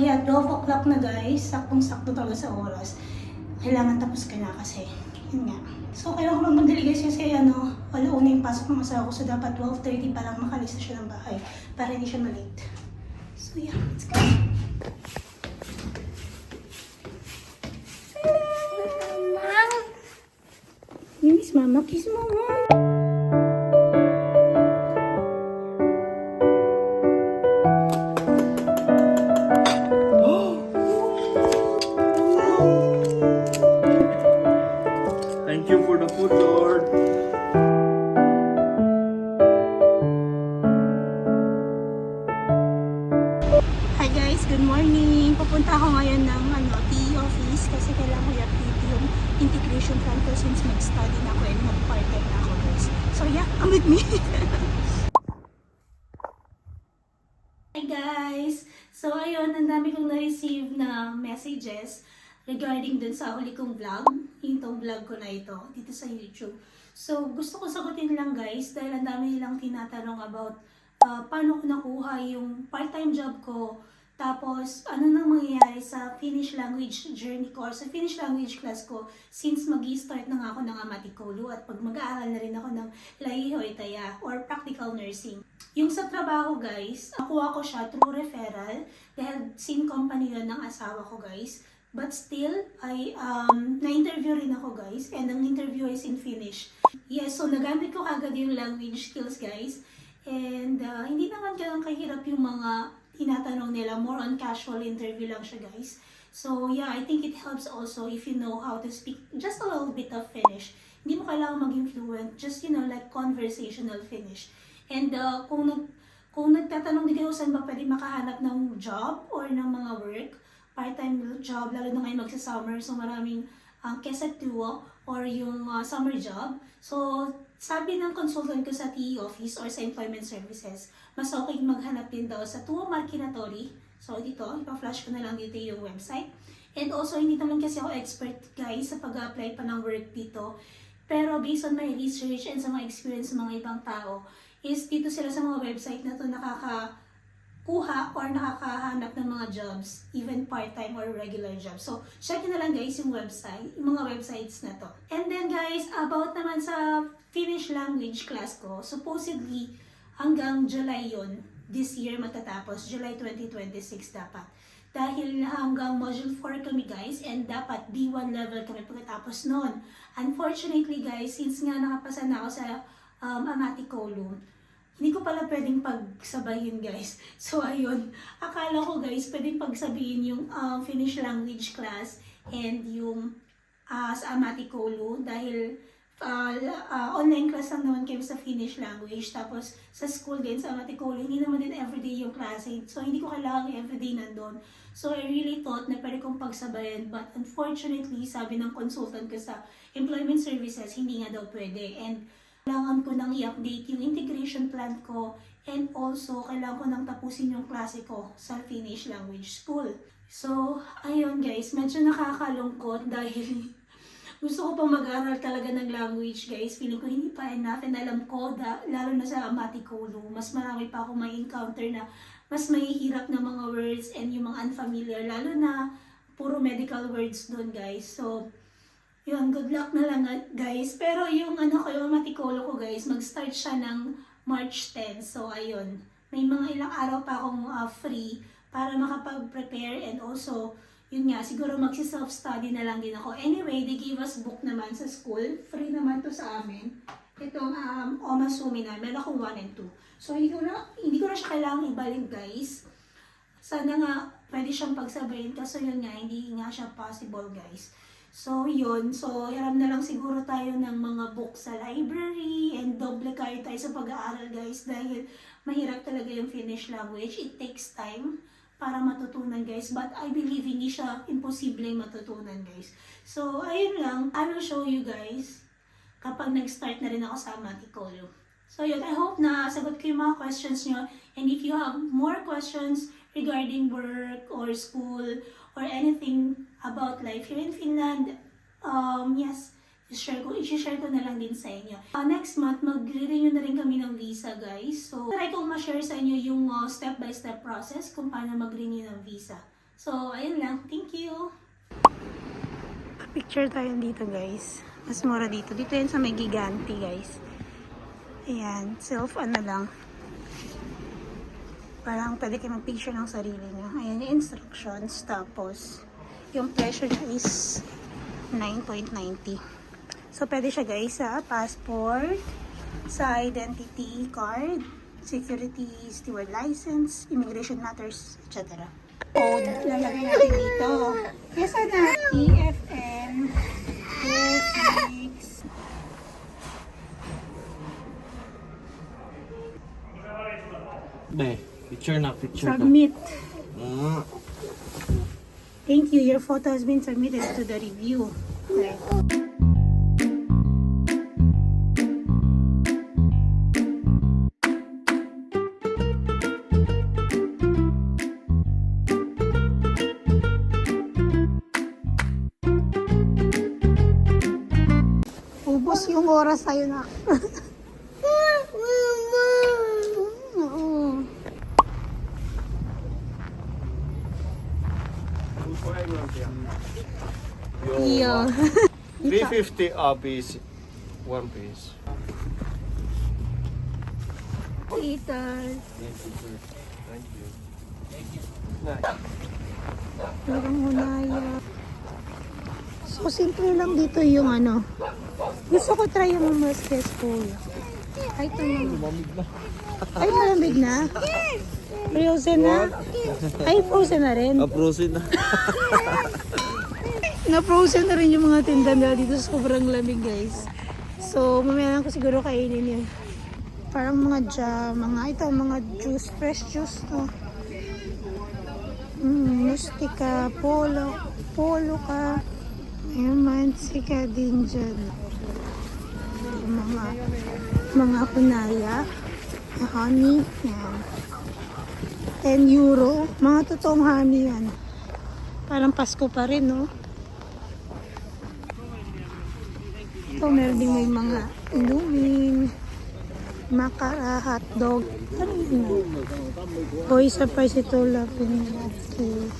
yeah, 12 o'clock na guys. Saktong-sakto talaga sa oras. Kailangan tapos ka na kasi. Yun nga. So, kailangan ko lang magdali guys kasi alauna yung pasok ng asawa ko. So, dapat 12:30 pa lang makalis na siya ng bahay para hindi siya malate. So, yeah, let's go. You miss Mama? Kiss Mama. Thank you for the food, Lord. Hi guys, good morning. Pupunta ako ngayon ng PE office kasi kailangan ko i-update yung integration plan ko since mag-study na ako and mag-part-time na ako guys. So yeah, come with me. Hi guys! So ayun, ang dami kong na-receive na messages regarding dun sa huli kong vlog, yung vlog ko na ito, dito sa YouTube. So gusto ko sagutin lang guys dahil ang dami nilang tinatanong about paano ko nakuha yung part-time job ko, tapos ano nang mangyayari sa Finnish language journey ko or sa Finnish language class ko since mag-i-start na nga ako ng Ammatikoulu at pag mag-aaral na rin ako ng Laihoitaya or practical nursing. Yung sa trabaho guys, nakuha ko siya through referral dahil same company yun ng asawa ko guys. But still, na-interview rin ako guys and ang interview is in Finnish. Yes, so nagamit ko agad yung language skills guys. And hindi naman ganun kahirap yung mga tinatanong nila. More on casual interview lang siya guys. So yeah, I think it helps also if you know how to speak just a little bit of Finnish. Hindi mo kailangan maging fluent, just like conversational Finnish. And kung nagtatanong din kayo saan ba pwede makahanap ng job or ng mga work, part-time job, lalo na ngayon magsa-summer, so maraming kesetuo or yung summer job. So, sabi ng consultant ko sa TE office or sa employment services, mas okay maghanap din daw sa Tuo Markkinatori. So, dito, ipa-flash ko na lang dito yung website. And also, hindi naman kasi ako expert guys sa pag-apply pa ng work dito. Pero based on my research and sa mga experience ng mga ibang tao, is dito sila sa mga website na to nakakakuha or nakakahanap ng mga jobs, even part-time or regular jobs. So, check na lang guys yung website, yung mga websites na to. And then guys, about naman sa Finnish language class ko, supposedly hanggang July yun, this year matatapos, July 2026 dapat. Dahil hanggang module 4 kami guys and dapat B1 level kami pagkatapos noon. Unfortunately guys, since nga nakapasa na ako sa Ammatikoulu, hindi ko pala pwedeng pagsabayin guys. So ayun, akala ko guys pwedeng pagsabihin yung Finnish language class and yung sa Ammatikoulu dahil online class lang naman kami sa Finnish language. Tapos sa school din sa Ammatikoulu, hindi naman din everyday yung klase. So hindi ko kailangan everyday nandun. So I really thought na pwede kong pagsabayan. But unfortunately, sabi ng consultant ko sa employment services, hindi nga daw pwede. And kailangan ko nang i-update yung integration plan ko and also kailangan ko nang tapusin yung klase ko sa Finnish language school. So, ayun guys, medyo nakakalungkot dahil gusto ko pang mag-aral talaga ng language guys. Feeling ko hindi pa enough and alam ko, lalo na sa Ammatikoulu, mas marami pa akong may encounter na mas mahihirap na mga words and yung mga unfamiliar, lalo na puro medical words doon guys. So, yun, good luck na lang guys. Pero yung yung Ammatikoulu ko guys, mag-start siya ng March 10. So ayun, may mga ilang araw pa akong free para makapag-prepare and also, yun nga, siguro magsi-self-study na lang din ako. Anyway, they gave us book naman sa school. Free naman to sa amin. Itong Omasumi na, meron akong 1 and 2. So hindi ko na siya kailangang ibalik guys. Sana nga pwede siyang pagsabayin kasi yun nga, hindi nga siya possible guys. So, yun. So, hiram na lang siguro tayo ng mga books sa library and double card tayo sa pag-aaral guys dahil mahirap talaga yung Finnish language. It takes time para matutunan guys. But I believe hindi siya imposible matutunan guys. So, ayun lang. I will show you guys kapag nag-start na rin ako sa Ammatikoulu. So, yun. I hope na sagot ko yung mga questions nyo. And if you have more questions regarding work or school or anything about life here in Finland, yes, i-share ko na lang din sa inyo. Next month, mag-renew na rin kami ng visa, guys. So, try kong ma-share sa inyo yung step-by-step process kung paano mag-renew ng visa. So, ayun lang. Thank you! Picture tayo dito, guys. Mas mura dito. Dito yan sa may Giganti, guys. Ayan. Ano lang. Parang pwede kayo mag-picture ng sarili nyo. Ayan yung instructions. Tapos, yung presyo niya is 9.90. So, pwede siya guys sa passport, sa identity card, security steward license, immigration matters, etc. Code, lalagay natin dito. Yes, na EFN 26. Be, picture na. Submit. Ah. Thank you. Your photo has been submitted to the review. Okay. Ubos yung oras sa'yo na. Oo. Iyo. 350 a piece. One piece. Tita. Thank you. Parang hunaya. So, simple lang dito yung ano. Gusto ko try yung Masques Kuya. Ay, ito na. Ay, malamig na. Frozen na. Ay, frozen na rin. Frozen na. Na-frozen na rin yung mga tinda nila dito. Sobrang lamig, guys. So, mamaya lang ko siguro kainin yun. Parang mga jam, mga juice, fresh juice to. Mustika, polo ka. Ayan, mansika din dyan. Yung mga kunaya, honey, yan. 10 euro, mga totoong honey yan. Parang Pasko pa rin, no? Ito, meron din may mga inumin, makara, hotdog. Ano yun na? O, isa pa ito lapin natin.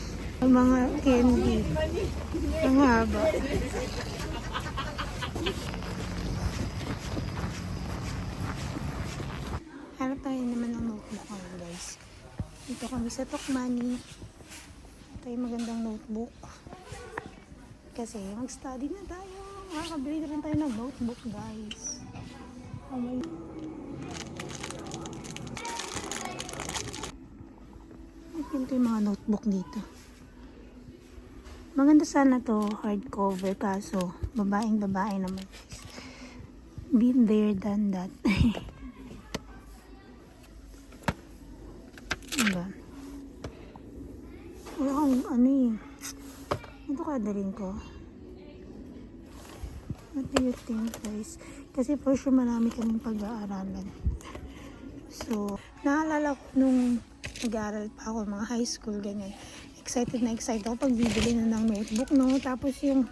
Mga candy. Ang haba. Harap tayo naman ng notebook ngayon, guys. Dito kami sa Tokmani. Ito yung magandang notebook. Kasi mag-study na tayo. Makakabili na rin tayo ng notebook, guys. Oh my. Ito yung mga notebook dito. Maganda sana to, hardcover, kaso babaeng-babae naman, guys. Been there, done that. Diba? Wala kang ano eh. Ito kadalhin ko. What do you think, guys? Kasi for sure marami kaming pag-aaralan. So, naalala ko nung nag-aaral pa ako, mga high school, ganyan. Excited ako pag bibili na ng notebook, no? Tapos yung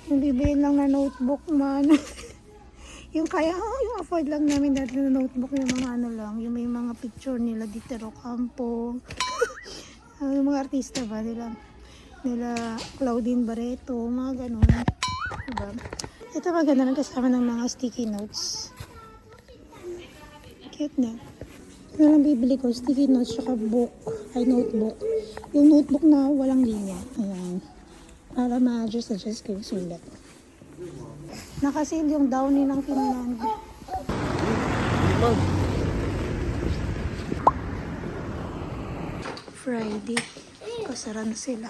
bibili lang na notebook, man. yung afford lang namin dati na notebook, yung mga ano lang, yung may mga picture nila, Ditero Campo. Yung mga artista ba, nila Claudine Barreto, mga ganun. Diba? Ito maganda lang kasama ng mga sticky notes. Cute na. Ito lang bibili ko, sticky notes, saka notebook. Yung notebook na walang linya. Ayan. Para ma-adjust ko yung sulat. Nakasil yung downy ng Finland. Friday. Kasara na sila.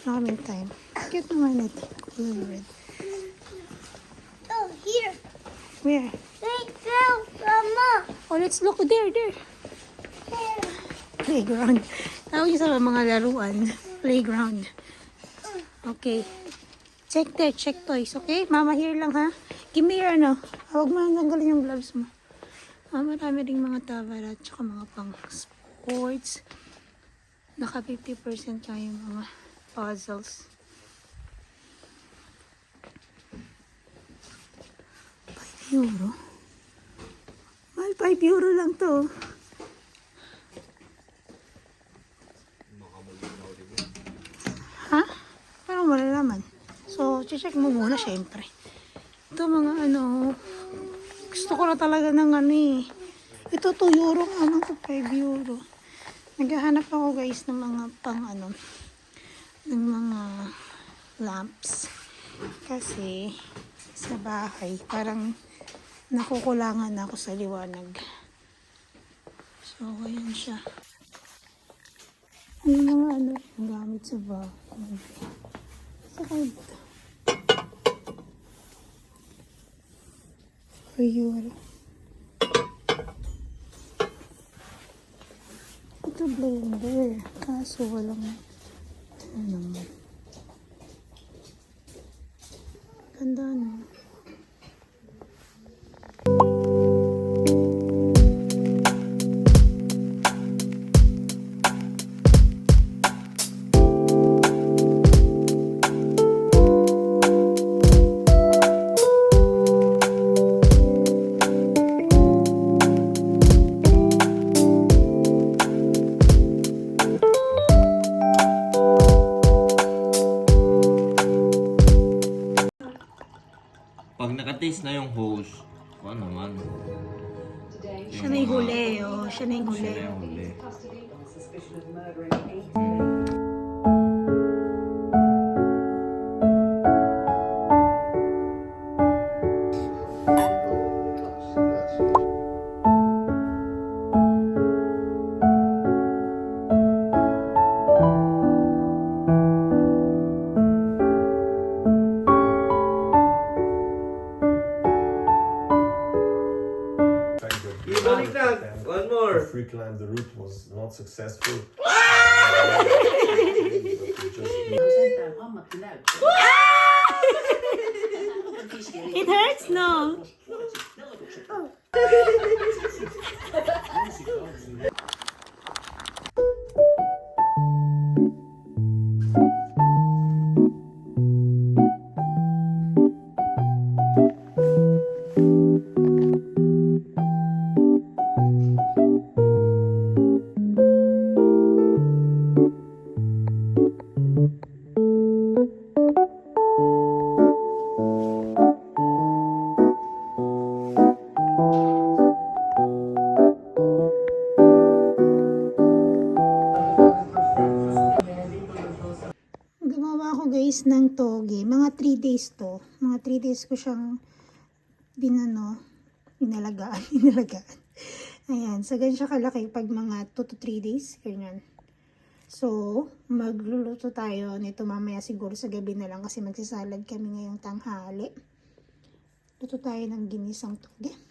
Maraming time. Cute naman ito. Color red. Oh, here. Where? Thank you, Mama. Oh, let's look. There. Playground. Tawag niyo sa mga laruan. Playground. Okay. Check there. Check toys. Okay? Mama, here lang ha. Give me your ano. Huwag mo nang tanggalin yung gloves mo. Marami rin mga tavara at saka mga pang sports. Naka 50% lang yung mga puzzles. 5 euro. Mahal, 5 euro lang to. I-check mo muna, syempre. Ito mga ano, gusto ko na talaga ng ano eh. Ito 2 euro, ano to 5 euro. Naghahanap ako guys ng mga pang ano, ng mga lamps. Kasi sa bahay, parang nakukulangan ako sa liwanag. So, ayan siya. Yung mga ano, gamit sa bahay. Saka ito. Euro. Ito blender. Kaso walang ano naman. Ganda no. Pag nakataste na yung hose, ano naman? Siya na yung huli, oh. Siya na yung huli. Siya na yung huli. One more. The free climb the route was not successful. It hurts, no? Gumawa ako guys ng toge. Mga 3 days to. Mga 3 days ko siyang inalagaan. Ayan. So, ganyan siya kalaki pag mga 2 to 3 days. Ganyan. So, magluluto tayo nito mamaya siguro sa gabi na lang kasi magsasalad kami ngayong tanghali. Luto tayo ng ginisang toge.